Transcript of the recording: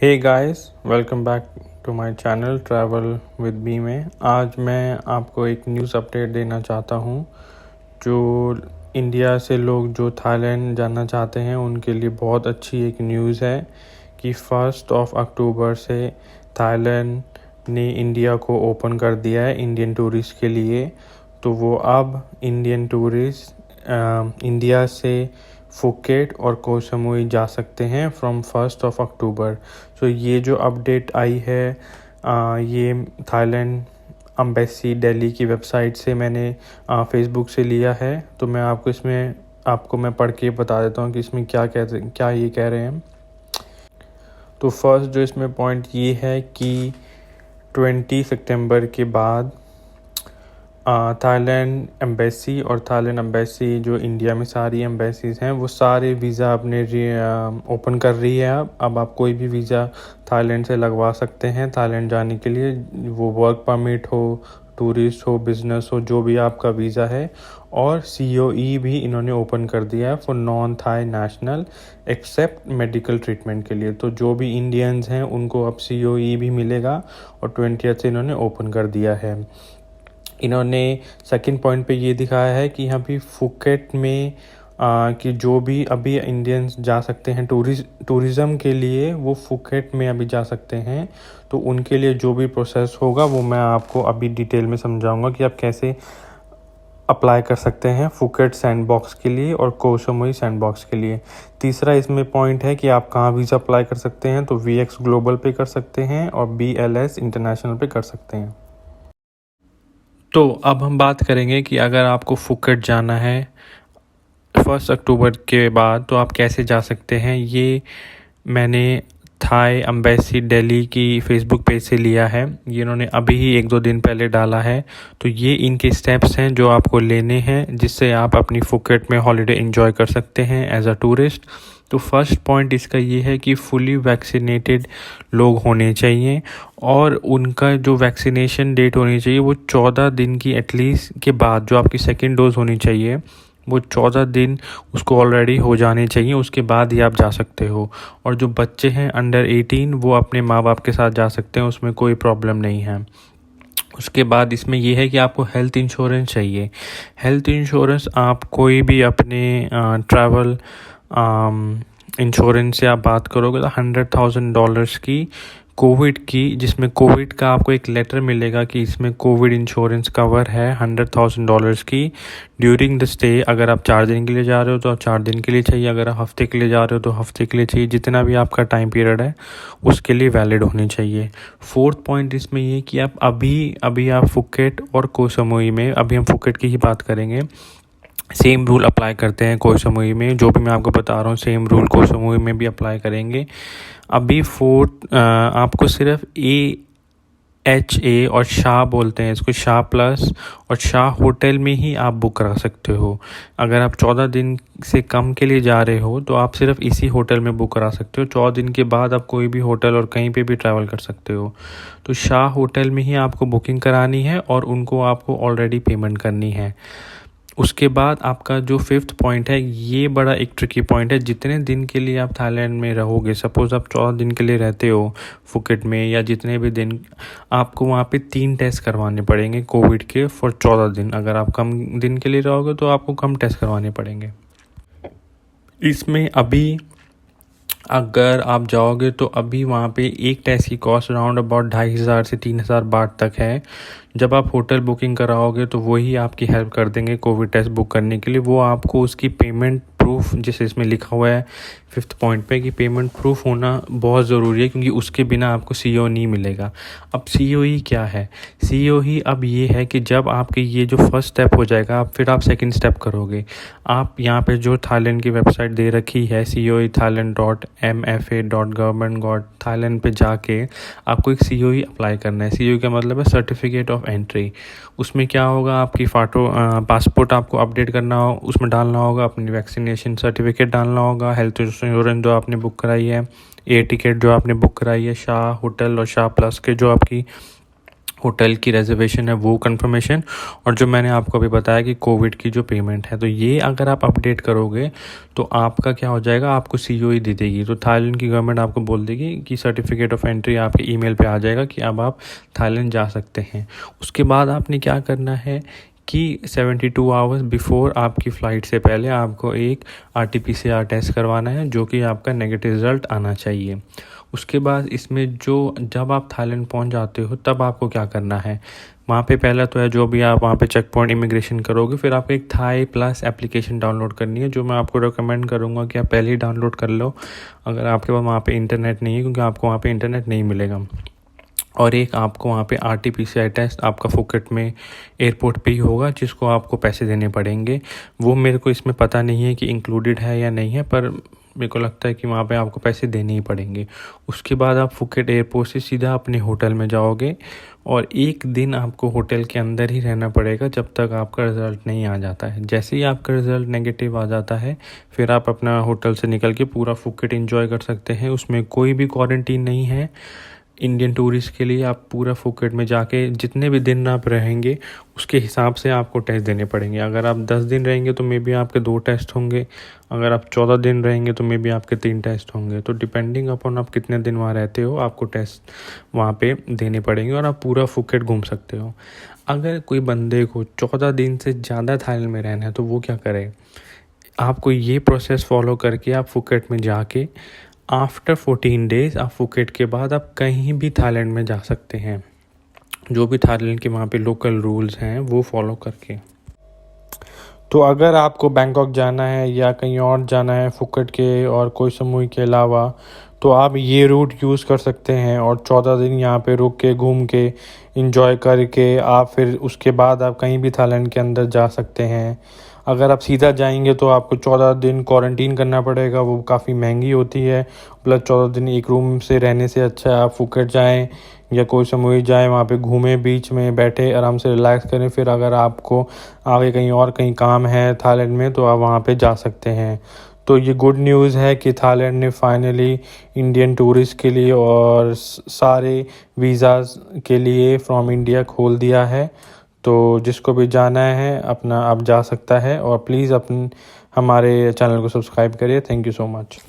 Hey guys, welcome back to my channel travel with B में। आज मैं आपको एक न्यूज़ अपडेट देना चाहता हूँ। जो इंडिया से लोग जो थाईलैंड जाना चाहते हैं उनके लिए बहुत अच्छी एक न्यूज़ है कि 1 अक्टूबर से थाईलैंड ने इंडिया को ओपन कर दिया है इंडियन टूरिस्ट के लिए। तो वो अब इंडियन टूरिस्ट इंडिया से फुकेट और कोह समुई जा सकते हैं फ्रॉम 1 अक्टूबर। तो ये जो अपडेट आई है ये थाईलैंड एम्बेसी दिल्ली की वेबसाइट से मैंने फेसबुक से लिया है। तो मैं आपको मैं पढ़ के बता देता हूँ कि इसमें क्या ये कह रहे हैं। तो फर्स्ट जो इसमें पॉइंट ये है कि 20 सितंबर के बाद थाईलैंड एम्बेसी जो इंडिया में सारी एम्बेसीज हैं वो सारे वीज़ा अपने ओपन कर रही है। अब आप कोई भी वीज़ा थाईलैंड से लगवा सकते हैं थाईलैंड जाने के लिए, वो वर्क परमिट हो, टूरिस्ट हो, बिजनेस हो, जो भी आपका वीज़ा है। और COE भी इन्होंने ओपन कर दिया है for non Thai national except medical treatment के लिए। तो जो भी इंडियंस हैं उनको अब COE भी मिलेगा और 20 से इन्होंने ओपन कर दिया है। इन्होंने सेकंड पॉइंट पे ये दिखाया है कि यहाँ भी फुकेट में कि जो भी अभी इंडियंस जा सकते हैं टूरिज़्म के लिए वो फुकेट में अभी जा सकते हैं। तो उनके लिए जो भी प्रोसेस होगा वो मैं आपको अभी डिटेल में समझाऊंगा कि आप कैसे अप्लाई कर सकते हैं फुकेट सैंडबॉक्स के लिए और कोह समुई सैंडबॉक्स के लिए। तीसरा इसमें पॉइंट है कि आप कहाँ वीज़ा अप्लाई कर सकते हैं। तो VX ग्लोबल पे कर सकते हैं और BLS इंटरनेशनल पे कर सकते हैं। तो अब हम बात करेंगे कि अगर आपको फुकेट जाना है 1 अक्टूबर के बाद तो आप कैसे जा सकते हैं। ये मैंने थाई एम्बेसी दिल्ली की फेसबुक पेज से लिया है। ये इन्होंने अभी ही 1-2 दिन पहले डाला है। तो ये इनके स्टेप्स हैं जो आपको लेने हैं जिससे आप अपनी फुकेट में हॉलिडे एंजॉय कर सकते हैं एज अ टूरिस्ट। तो फर्स्ट पॉइंट इसका ये है कि फुली वैक्सीनेटेड लोग होने चाहिए और उनका जो वैक्सीनेशन डेट होनी चाहिए वो 14 दिन की एटलीस्ट के बाद, जो आपकी सेकेंड डोज होनी चाहिए वो 14 दिन उसको ऑलरेडी हो जाने चाहिए, उसके बाद ही आप जा सकते हो। और जो बच्चे हैं अंडर 18 वो अपने माँ बाप के साथ जा सकते हैं, उसमें कोई प्रॉब्लम नहीं है। उसके बाद इसमें यह है कि आपको हेल्थ इंश्योरेंस चाहिए। हेल्थ इंश्योरेंस आप कोई भी अपने ट्रैवल इंश्योरेंस से आप बात करोगे तो $100,000 की कोविड की, जिसमें कोविड का आपको एक लेटर मिलेगा कि इसमें कोविड इंश्योरेंस कवर है $100,000 की ड्यूरिंग द स्टे। अगर आप 4 दिन के लिए जा रहे हो तो 4 दिन के लिए चाहिए, अगर आप हफ्ते के लिए जा रहे हो तो हफ्ते के लिए चाहिए, जितना भी आपका टाइम पीरियड है उसके लिए वैलिड होनी चाहिए। फोर्थ पॉइंट इसमें ये कि आप अभी आप फुकेट और कोह समुई में, अभी हम फुकेट की ही बात करेंगे, सेम रूल अप्लाई करते हैं कोह समुई में। जो भी मैं आपको बता रहा हूँ सेम रूल कोह समुई में भी अप्लाई करेंगे। अभी आपको सिर्फ AHA और शाह बोलते हैं इसको, शाह प्लस और शाह होटल में ही आप बुक करा सकते हो। अगर आप 14 दिन से कम के लिए जा रहे हो तो आप सिर्फ इसी होटल में बुक करा सकते हो। 14 दिन के बाद आप कोई भी होटल और कहीं पे भी ट्रैवल कर सकते हो। तो शाह होटल में ही आपको बुकिंग करानी है और उनको आपको ऑलरेडी पेमेंट करनी है। उसके बाद आपका जो 5th पॉइंट है ये बड़ा एक ट्रिकी पॉइंट है। जितने दिन के लिए आप थाईलैंड में रहोगे, सपोज़ आप 14 दिन के लिए रहते हो फुकेट में या जितने भी दिन, आपको वहाँ पे 3 टेस्ट करवाने पड़ेंगे कोविड के फॉर 14 दिन। अगर आप कम दिन के लिए रहोगे तो आपको कम टेस्ट करवाने पड़ेंगे। इसमें अभी अगर आप जाओगे तो अभी वहाँ पे एक टेस्ट की कॉस्ट अराउंड अबाउट 2,500 से 3,000 बाट तक है। जब आप होटल बुकिंग कराओगे तो वही आपकी हेल्प कर देंगे कोविड टेस्ट बुक करने के लिए। वो आपको उसकी पेमेंट प्रूफ, जैसे इसमें लिखा हुआ है 5th पॉइंट पे कि पेमेंट प्रूफ होना बहुत ज़रूरी है, क्योंकि उसके बिना आपको CO नहीं मिलेगा। अब COE क्या है? COE अब ये है कि जब आपके ये जो फर्स्ट स्टेप हो जाएगा फिर आप सेकंड स्टेप करोगे। आप यहाँ पे जो थाईलैंड की वेबसाइट दे रखी है COE thailand.mfa.government.thailand पे जाके आपको एक COE अप्लाई करना है। COE का मतलब है सर्टिफिकेट ऑफ एंट्री। उसमें क्या होगा, आपकी पासपोर्ट आपको अपडेट करना हो, उसमें डालना होगा, अपनी वैक्सीनेशन सर्टिफिकेट डालना होगा, हेल्थ इंश्योरेंस जो आपने बुक कराई है, एयर टिकट जो आपने बुक कराई है, शाह होटल और शाह प्लस के जो आपकी होटल की रिजर्वेशन है वो कंफर्मेशन, और जो मैंने आपको अभी बताया कि कोविड की जो पेमेंट है, तो ये अगर आप अपडेट करोगे तो आपका क्या हो जाएगा, आपको COE दे देगी। तो थाईलैंड की गवर्नमेंट आपको बोल देगी कि सर्टिफिकेट ऑफ एंट्री आपके ईमेल पे आ जाएगा कि अब आप थाईलैंड जा सकते हैं। उसके बाद आपने क्या करना है कि 72 आवर्स बिफोर आपकी फ़्लाइट से पहले आपको एक RT-PCR टेस्ट करवाना है, जो कि आपका नेगेटिव रिज़ल्ट आना चाहिए। उसके बाद इसमें जब आप थाईलैंड पहुंच जाते हो तब आपको क्या करना है, वहाँ पे पहला तो है जो भी आप वहाँ पे चेक पॉइंट इमिग्रेशन करोगे, फिर आपको एक थाई प्लस एप्लीकेशन डाउनलोड करनी है, जो मैं आपको रिकमेंड करूँगा कि आप पहले ही डाउनलोड कर लो अगर आपके पास वहाँ पे इंटरनेट नहीं है, क्योंकि आपको वहाँ पे इंटरनेट नहीं मिलेगा। और एक आपको वहाँ पे RT-PCR टेस्ट आपका फुकेट में एयरपोर्ट पे ही होगा, जिसको आपको पैसे देने पड़ेंगे। वो मेरे को इसमें पता नहीं है कि इंक्लूडेड है या नहीं है, पर मेरे को लगता है कि वहाँ पे आपको पैसे देने ही पड़ेंगे। उसके बाद आप फुकेट एयरपोर्ट से सीधा अपने होटल में जाओगे, और एक दिन आपको होटल के अंदर ही रहना पड़ेगा जब तक आपका रिज़ल्ट नहीं आ जाता है। जैसे ही आपका रिज़ल्ट नेगेटिव आ जाता है, फिर आप अपना होटल से निकल के पूरा फुकेट एंजॉय कर सकते हैं। उसमें कोई भी क्वारंटीन नहीं है इंडियन टूरिस्ट के लिए। आप पूरा फुकेट में जाके जितने भी दिन आप रहेंगे उसके हिसाब से आपको टेस्ट देने पड़ेंगे। अगर आप 10 दिन रहेंगे तो मे बी आपके 2 टेस्ट होंगे, अगर आप 14 दिन रहेंगे तो मे बी आपके 3 टेस्ट होंगे। तो डिपेंडिंग अपॉन आप कितने दिन वहाँ रहते हो, आपको टेस्ट वहाँ पे देने पड़ेंगे, और आप पूरा फुकेट घूम सकते हो। अगर कोई बंदे को 14 दिन से ज़्यादा थाईलैंड में रहना है तो वो क्या करे, आपको ये प्रोसेस फॉलो करके आप फुकेट में जाके आफ्टर 14 डेज़ आप फुकेट के बाद आप कहीं भी थाईलैंड में जा सकते हैं, जो भी थाईलैंड के वहाँ पे लोकल रूल्स हैं वो फॉलो करके। तो अगर आपको बैंकॉक जाना है या कहीं और जाना है फुकेट के और कोई समूह के अलावा, तो आप ये रूट यूज़ कर सकते हैं, और 14 दिन यहाँ पे रुक के घूम के इंजॉय करके आप फिर उसके बाद आप कहीं भी थाईलैंड के अंदर जा सकते हैं। अगर आप सीधा जाएंगे तो आपको 14 दिन क्वारंटीन करना पड़ेगा, वो काफ़ी महंगी होती है। प्लस 14 दिन एक रूम से रहने से अच्छा है आप फुकेट जाएं या कोई समूह जाएं, वहाँ पे घूमें, बीच में बैठे आराम से रिलैक्स करें। फिर अगर आपको आगे कहीं काम है थाईलैंड में तो आप वहाँ पे जा सकते हैं। तो ये गुड न्यूज़ है कि थाईलैंड ने फाइनली इंडियन टूरिस्ट के लिए और सारे वीज़ाज़ के लिए फ्रॉम इंडिया खोल दिया है। तो जिसको भी जाना है अपना आप जा सकता है, और प्लीज़ हमारे चैनल को सब्सक्राइब करिए। Thank you so much.